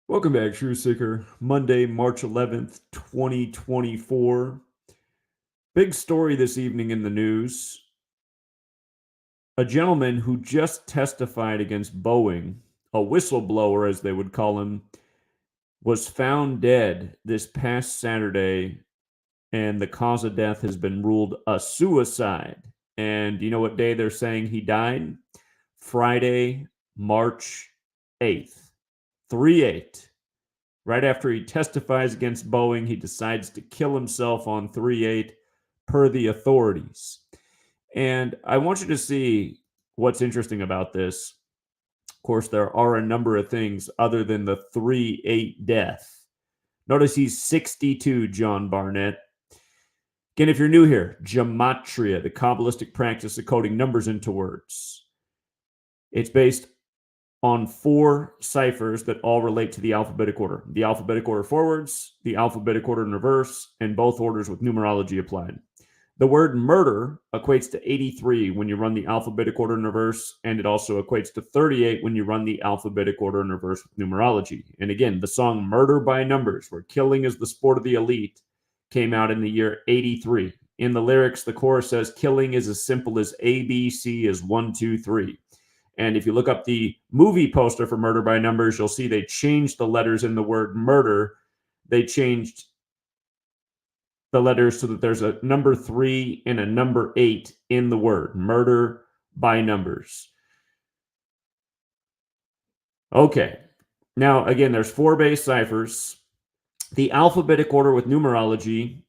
Welcome back, Truth Seeker. Monday, March 11th, 2024. Big story this evening in the news. A gentleman who just testified against Boeing, a whistleblower as they would call him, was found dead this past Saturday, and the cause of death has been ruled a suicide. And you know what day they're saying he died? Friday, March 8th. 3-8. Right after he testifies against Boeing, he decides to kill himself on 3-8 per the authorities. And I want you to see what's interesting about this. Of course, there are a number of things other than the 3-8 death. Notice he's 62, John Barnett. Again, if you're new here, gematria, the Kabbalistic practice of coding numbers into words. It's based on 4 ciphers that all relate to the alphabetic order. The alphabetic order forwards, the alphabetic order in reverse, and both orders with numerology applied. The word murder equates to 83 when you run the alphabetic order in reverse, and it also equates to 38 when you run the alphabetic order in reverse with numerology. And again, the song Murder by Numbers, where killing is the sport of the elite, came out in the year 83. In the lyrics, the chorus says, killing is as simple as ABC is 1, 2, 3. And if you look up the movie poster for Murder by Numbers, you'll see they changed the letters in the word murder. They changed the letters so that there's a number 3 and a number 8 in the word. Murder by Numbers. Okay. Now, again, there's 4 base ciphers. The alphabetic order with numerology,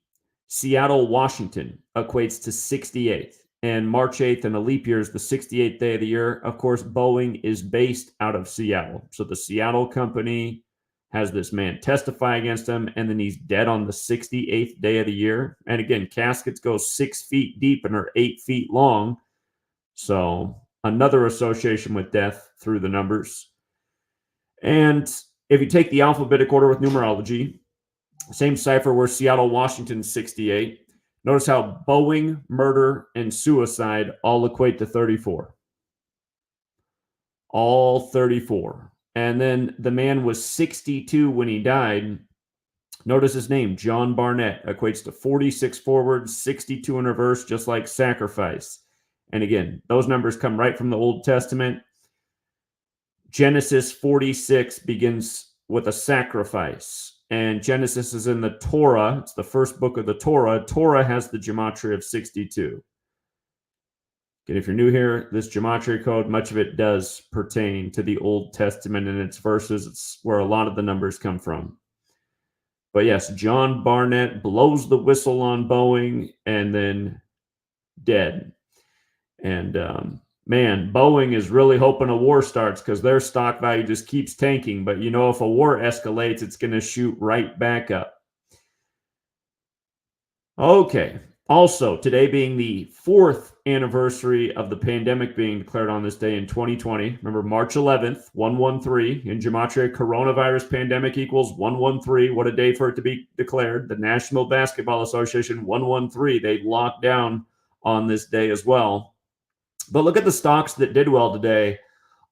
Seattle, Washington, equates to 68. And March 8th in a leap year is the 68th day of the year. Of course, Boeing is based out of Seattle. So the Seattle company has this man testify against him, and then he's dead on the 68th day of the year. And again, caskets go 6 feet deep and are 8 feet long. So another association with death through the numbers. And if you take the alphabetic order with numerology, same cipher where Seattle, Washington, 68. Notice how Boeing, murder, and suicide all equate to 34. All 34. And then the man was 62 when he died. Notice his name, John Barnett, equates to 46 forwards, 62 in reverse, just like sacrifice. And again, those numbers come right from the Old Testament. Genesis 46 begins with a sacrifice. And Genesis is in the Torah. It's the first book of the Torah. Torah has the gematria of 62. And if you're new here, this gematria code, much of it does pertain to the Old Testament and its verses. It's where a lot of the numbers come from. But yes, John Barnett blows the whistle on Boeing and then dead. And man, Boeing is really hoping a war starts because their stock value just keeps tanking. But you know, if a war escalates, it's going to shoot right back up. Okay. Also, today being the 4th anniversary of the pandemic being declared on this day in 2020. Remember, March 11th, 113 in Gematria, coronavirus pandemic equals 113. What a day for it to be declared. The National Basketball Association, 113. They locked down on this day as well. But look at the stocks that did well today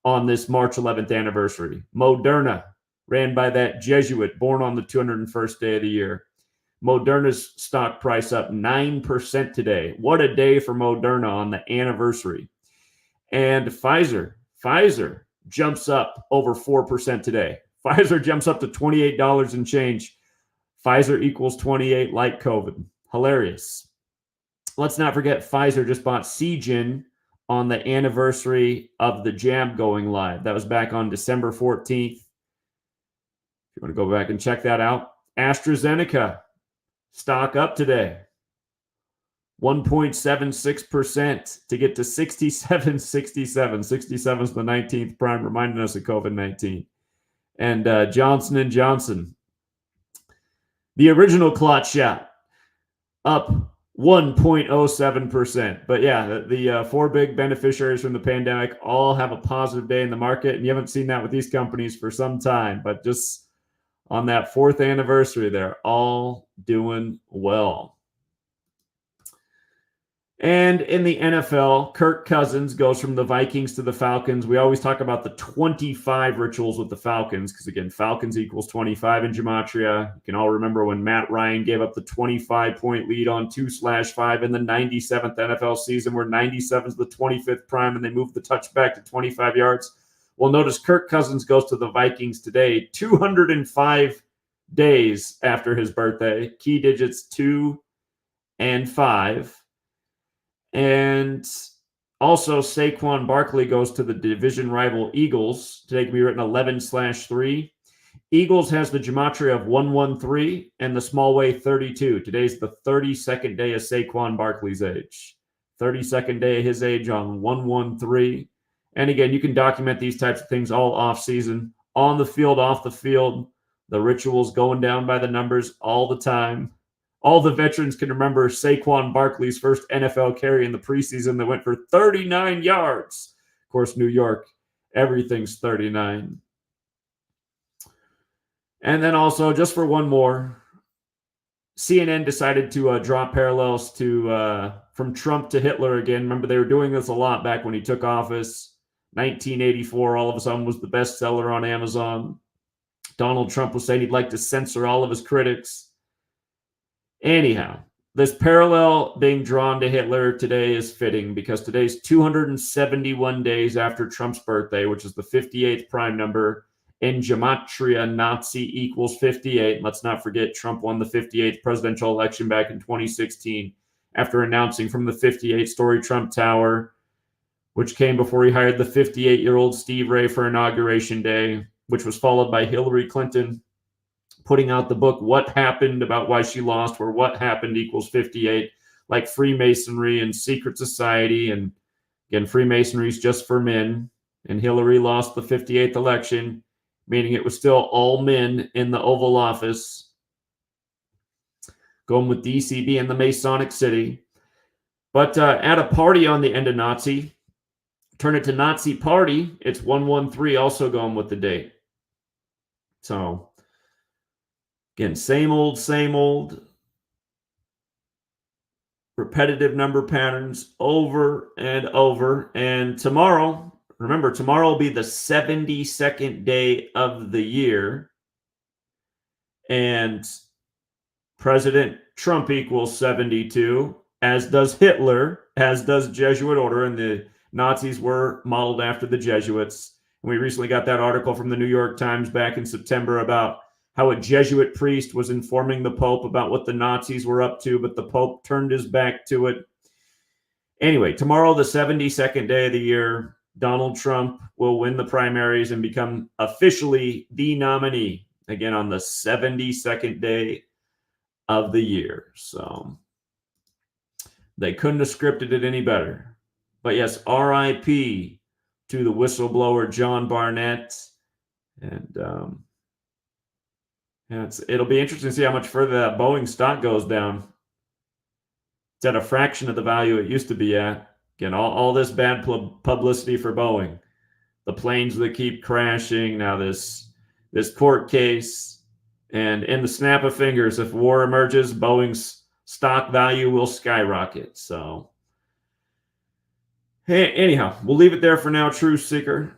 on this March 11th anniversary. Moderna, ran by that Jesuit, born on the 201st day of the year. Moderna's stock price up 9% today. What a day for Moderna on the anniversary. And Pfizer jumps up over 4% today. Pfizer jumps up to $28 and change. Pfizer equals 28 like COVID. Hilarious. Let's not forget Pfizer just bought Seagen on the anniversary of the jab going live. That was back on December 14th. If you want to go back and check that out. AstraZeneca, stock up today. 1.76% to get to 67.67. 67 is the 19th prime, reminding us of COVID-19. And Johnson & Johnson, the original clot shot, up 1.07%. But yeah, the 4 big beneficiaries from the pandemic all have a positive day in the market, and you haven't seen that with these companies for some time, but just on that 4th anniversary, they're all doing well. And in the NFL, Kirk Cousins goes from the Vikings to the Falcons. We always talk about the 25 rituals with the Falcons because, again, Falcons equals 25 in Gematria. You can all remember when Matt Ryan gave up the 25-point lead on 2/5 in the 97th NFL season, where 97 is the 25th prime, and they moved the touchback to 25 yards. Well, notice Kirk Cousins goes to the Vikings today, 205 days after his birthday. Key digits 2 and 5. And also, Saquon Barkley goes to the division rival Eagles. Today can be written 11/3. Eagles has the gematria of 113 and the small way 32. Today's the 32nd day of Saquon Barkley's age. 32nd day of his age on 113. And again, you can document these types of things all off season, on the field, off the field, the rituals going down by the numbers all the time. All the veterans can remember Saquon Barkley's first NFL carry in the preseason that went for 39 yards. Of course, New York, everything's 39. And then also, just for one more, CNN decided to draw parallels to from Trump to Hitler again. Remember, they were doing this a lot back when he took office. 1984, all of a sudden, was the bestseller on Amazon. Donald Trump was saying he'd like to censor all of his critics. Anyhow, this parallel being drawn to Hitler today is fitting because today's 271 days after Trump's birthday, which is the 58th prime number. In Gematria, Nazi equals 58. Let's not forget Trump won the 58th presidential election back in 2016 after announcing from the 58-story Trump Tower, which came before he hired the 58-year-old Steve Ray for Inauguration Day, which was followed by Hillary Clinton putting out the book What Happened, about why she lost, where what happened equals 58, like Freemasonry and secret society. And again, Freemasonry is just for men. And Hillary lost the 58th election, meaning it was still all men in the Oval Office, going with DCB and the Masonic City. But at a party on the end of Nazi, turn it to Nazi party, it's 113 also going with the date. So again, same old, repetitive number patterns over and over. And tomorrow, remember, tomorrow will be the 72nd day of the year. And President Trump equals 72, as does Hitler, as does Jesuit order. And the Nazis were modeled after the Jesuits. And we recently got that article from the New York Times back in September about how a Jesuit priest was informing the Pope about what the Nazis were up to, but the Pope turned his back to it. Anyway, tomorrow, the 72nd day of the year, Donald Trump will win the primaries and become officially the nominee, again, on the 72nd day of the year. So they couldn't have scripted it any better. But yes, RIP to the whistleblower John Barnett. And it'll be interesting to see how much further that Boeing stock goes down. It's at a fraction of the value it used to be at. Again, all this bad publicity for Boeing. The planes that keep crashing, now this court case. And in the snap of fingers, if war emerges, Boeing's stock value will skyrocket. So, hey, anyhow, we'll leave it there for now, Truth Seeker.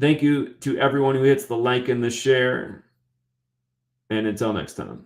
Thank you to everyone who hits the like and the share. And until next time.